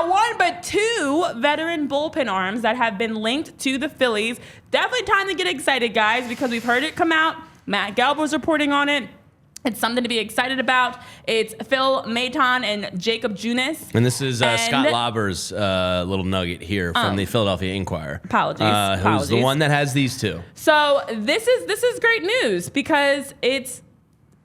not one, but two veteran bullpen arms that have been linked to the Phillies. Definitely time to get excited, guys, because we've heard it come out. Matt Gelb was reporting on it. It's something to be excited about. It's Phil Maton and Jakob Junis. And this is Scott Lauber's little nugget here from the Philadelphia Inquirer. Apologies. Who's the one that has these two. So this is great news because it's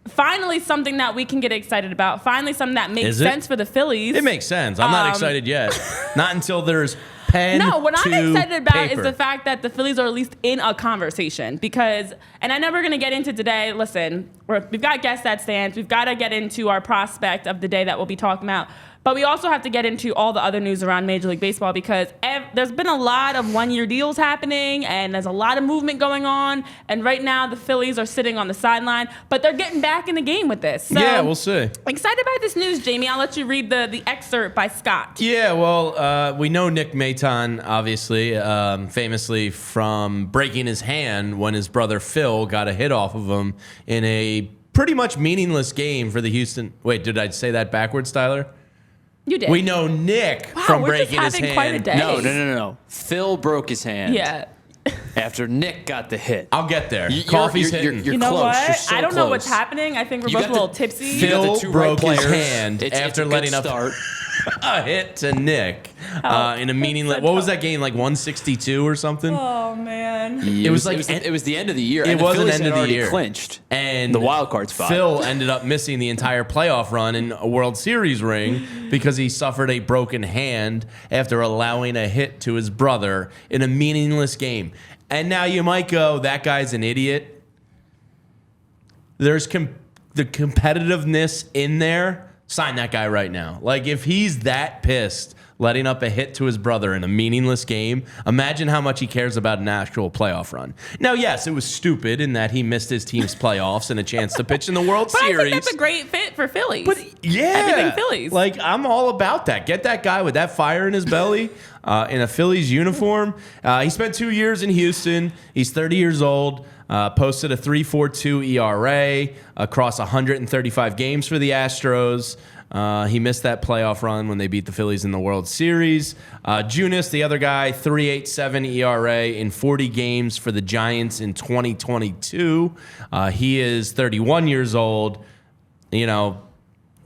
finally something that we can get excited about. Finally something that makes sense for the Phillies. It makes sense. I'm not excited yet. Not until there's pen No, what I'm excited about paper. is the fact that the Phillies are at least in a conversation because, and I know we're going to get into today, listen, we've got guest that stands. We've got to get into our prospect of the day that we'll be talking about. But we also have to get into all the other news around Major League Baseball because there's been a lot of one-year deals happening and there's a lot of movement going on. And right now the Phillies are sitting on the sideline, but they're getting back in the game with this. So, yeah, we'll see. Excited about this news, Jamie. I'll let you read the excerpt by Scott. Yeah, well, we know Nick Maton, obviously, famously from breaking his hand when his brother Phil got a hit off of him in a pretty much meaningless game for the Houston. Wait, did I say that backwards, Tyler? You did. We know Nick from breaking his hand. Quite a day. No. Phil broke his hand. Yeah. After Nick got the hit. I'll get there. Coffee's hitting. You're you know close. what? You're so I don't know close. what's happening. I think we're both a little tipsy. Phil broke his players. hand It's after a good letting up start. a hit to Nick in a meaningless. What was that game? Like 162 or something? Oh man. It was it was the end of the year. It and was the an Phillies end had of the already year. clinched And the wild card spot. Phil ended up missing the entire playoff run in a World Series ring because he suffered a broken hand after allowing a hit to his brother in a meaningless game. And now you might go, that guy's an idiot. There's the competitiveness in there. Sign that guy right now. Like, if he's that pissed letting up a hit to his brother in a meaningless game, imagine how much he cares about an actual playoff run. Now, yes, it was stupid in that he missed his team's playoffs and a chance to pitch in the World But Series. I think that's a great fit for Phillies. But yeah, Everything Phillies. Like, I'm all about that. Get that guy with that fire in his belly in a Phillies uniform. He spent 2 years in Houston. He's 30 years old. Posted a 3.42 ERA across 135 games for the Astros. He missed that playoff run when they beat the Phillies in the World Series. Junis, the other guy, 3.87 ERA in 40 games for the Giants in 2022. He is 31 years old. You know,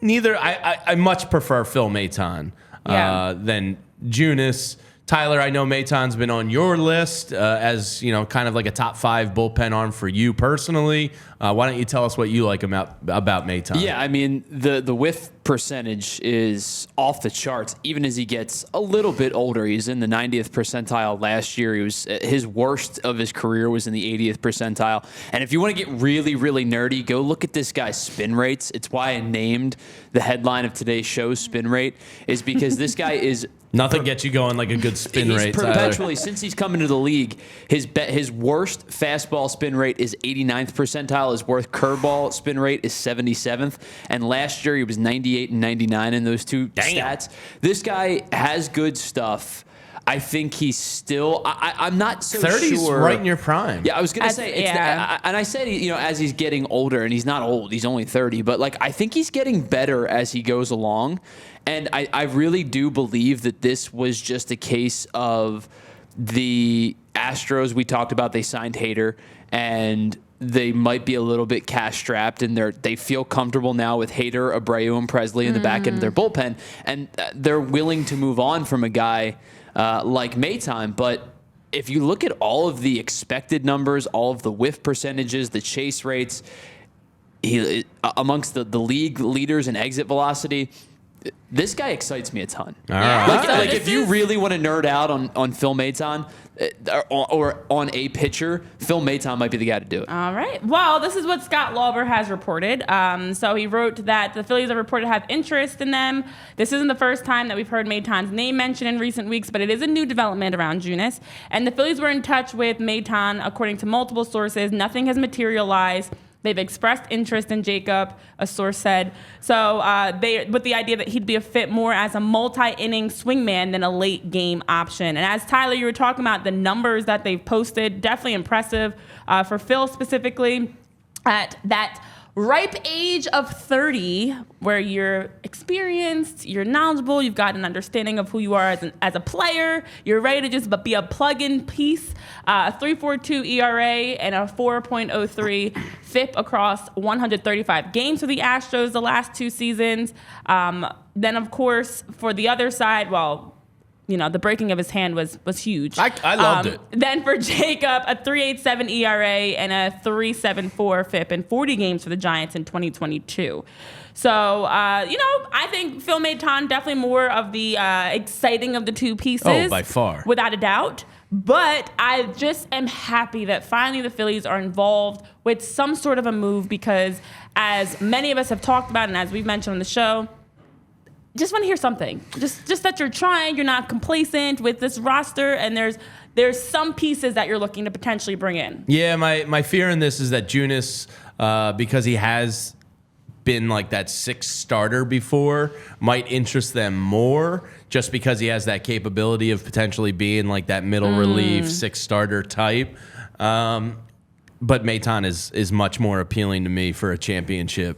I much prefer Phil Maton than Junis. Tyler, I know Maton's been on your list as, you know, kind of like a top 5 bullpen arm for you personally. Why don't you tell us what you like about Maton? Yeah, I mean, the whiff percentage is off the charts, even as he gets a little bit older. He's in the 90th percentile last year. He was his worst of his career was in the 80th percentile. And if you want to get really, really nerdy, go look at this guy's spin rates. It's why I named the headline of today's show Spin Rate, is because this guy is... Nothing gets you going like a good spin rate, Tyler. Perpetually, since he's come into the league, his worst fastball spin rate is 89th percentile. His worst curveball spin rate is 77th. And last year, he was 98 and 99 in those two stats. This guy has good stuff. I think he's still... I'm not so 30's sure. Right in your prime. Yeah, I was going to say... and I said, you know, as he's getting older, and he's not old, he's only 30, but like I think he's getting better as he goes along. And I really do believe that this was just a case of the Astros we talked about. They signed Hader, and they might be a little bit cash strapped, and they feel comfortable now with Hader, Abreu, and Presley in the back end of their bullpen, and they're willing to move on from a guy like Maton. But if you look at all of the expected numbers, all of the whiff percentages, the chase rates, he amongst the league leaders in exit velocity. This guy excites me a ton. All right. Like if you really want to nerd out on Phil Maton or on a pitcher, Phil Maton might be the guy to do it. All right. Well, this is what Scott Lauber has reported. So he wrote that the Phillies have reported to have interest in them. This isn't the first time that we've heard Maton's name mentioned in recent weeks, but it is a new development around Junis. And the Phillies were in touch with Maton, according to multiple sources. Nothing has materialized. They've expressed interest in Jakob, a source said. So with the idea that he'd be a fit more as a multi-inning swingman than a late game option. And as Tyler, you were talking about the numbers that they've posted, definitely impressive for Phil specifically. At that ripe age of 30, where you're experienced, you're knowledgeable, you've got an understanding of who you are as a player, you're ready to just be a plug-in piece. 3.42 ERA and a 4.03 FIP across 135 games for the Astros the last 2 seasons. Then, of course, for the other side, the breaking of his hand was huge. I loved it. Then for Jakob, a 3.87 ERA and a 3.74 FIP in 40 games for the Giants in 2022. So, I think Phil Maton definitely more of the exciting of the two pieces. Oh, by far. Without a doubt. But I just am happy that finally the Phillies are involved with some sort of a move because, as many of us have talked about and as we've mentioned on the show, just want to hear something. Just that you're trying, you're not complacent with this roster, and there's some pieces that you're looking to potentially bring in. Yeah, my fear in this is that Junis, because he has been like that 6th starter before, might interest them more just because he has that capability of potentially being like that middle relief 6th starter type. But Maton is much more appealing to me for a championship